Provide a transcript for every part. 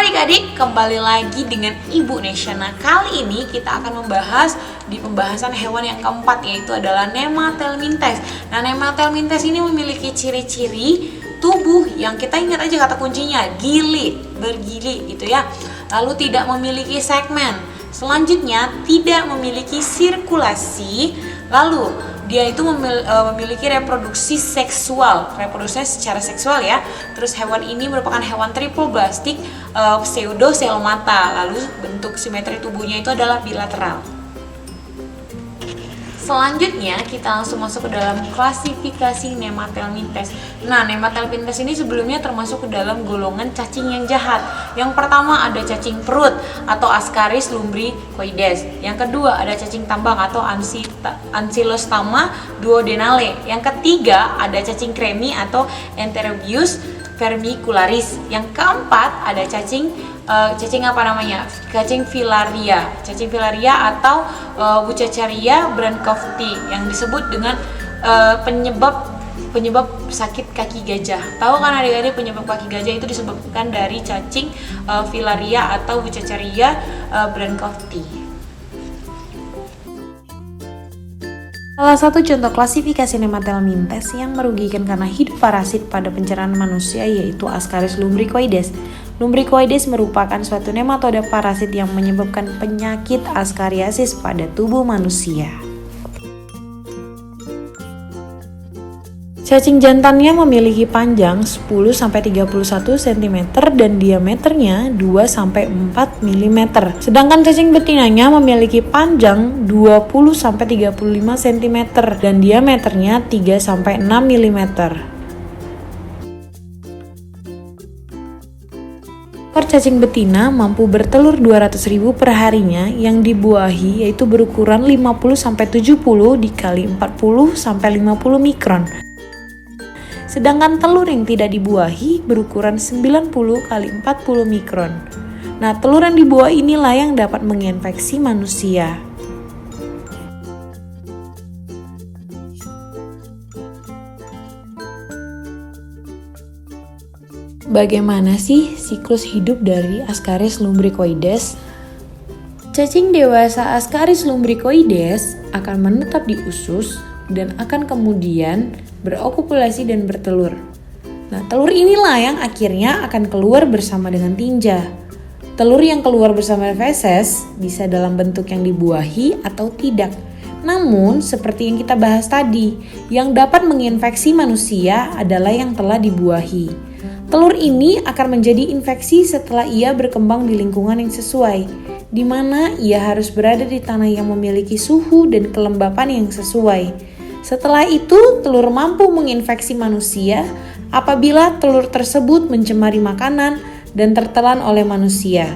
adik-adik, kembali lagi dengan Ibu Nesya. Nah, kali ini kita akan membahas di pembahasan hewan yang keempat, yaitu adalah Nemathelminthes. Nah, Nemathelminthes ini memiliki ciri-ciri tubuh yang kita ingat aja kata kuncinya, gili, bergili gitu ya. Lalu tidak memiliki segmen. Selanjutnya, tidak memiliki sirkulasi. Lalu dia itu memiliki reproduksi seksual, reproduksinya secara seksual ya. Terus hewan ini merupakan hewan triploblastik pseudocelomata. Lalu bentuk simetri tubuhnya itu adalah bilateral. Selanjutnya kita langsung masuk ke dalam klasifikasi Nemathelminthes. Nah, Nemathelminthes ini sebelumnya termasuk ke dalam golongan cacing yang jahat. Yang pertama ada cacing perut atau Ascaris lumbricoides. Yang kedua ada cacing tambang atau Ancylostoma duodenale. Yang ketiga ada cacing kremi atau Enterobius vermicularis. Yang keempat ada cacing filaria. Cacing filaria atau Wuchereria brandtkopfii yang disebut dengan penyebab sakit kaki gajah. Tahu kan adik-adik, penyebab kaki gajah itu disebabkan dari cacing filaria atau Wuchereria brandtkopfii. Salah satu contoh klasifikasi Nemathelminthes yang merugikan karena hidup parasit pada pencernaan manusia yaitu Ascaris lumbricoides. Lumbricoides merupakan suatu nematoda parasit yang menyebabkan penyakit askariasis pada tubuh manusia. Cacing jantannya memiliki panjang 10-31 cm dan diameternya 2-4 mm. Sedangkan cacing betinanya memiliki panjang 20-35 cm dan diameternya 3-6 mm. Cacing betina mampu bertelur 200.000 per harinya yang dibuahi yaitu berukuran 50-70 dikali 40-50 mikron. Sedangkan telur yang tidak dibuahi berukuran 90 kali 40 mikron. Nah, telur yang dibuahi inilah yang dapat menginfeksi manusia. Bagaimana sih siklus hidup dari Ascaris lumbricoides? Cacing dewasa Ascaris lumbricoides akan menetap di usus dan akan kemudian berokulasi dan bertelur. Nah, telur inilah yang akhirnya akan keluar bersama dengan tinja. Telur yang keluar bersama feses bisa dalam bentuk yang dibuahi atau tidak. Namun, seperti yang kita bahas tadi, yang dapat menginfeksi manusia adalah yang telah dibuahi. Telur ini akan menjadi infeksi setelah ia berkembang di lingkungan yang sesuai, di mana ia harus berada di tanah yang memiliki suhu dan kelembapan yang sesuai. Setelah itu, telur mampu menginfeksi manusia apabila telur tersebut mencemari makanan dan tertelan oleh manusia.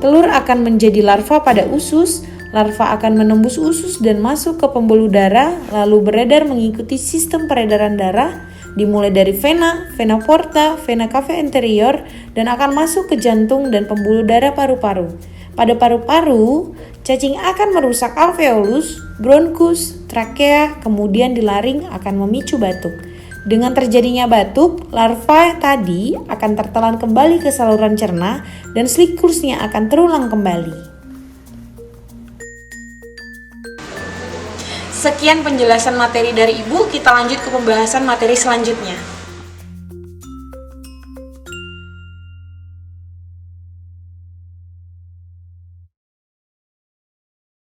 Telur akan menjadi larva pada usus, larva akan menembus usus dan masuk ke pembuluh darah, lalu beredar mengikuti sistem peredaran darah, dimulai dari vena porta, vena cava anterior, dan akan masuk ke jantung dan pembuluh darah paru-paru. Pada paru-paru, cacing akan merusak alveolus, bronkus, trakea, kemudian di laring akan memicu batuk. Dengan terjadinya batuk, larva tadi akan tertelan kembali ke saluran cerna dan siklusnya akan terulang kembali. Sekian penjelasan materi dari Ibu, kita lanjut ke pembahasan materi selanjutnya.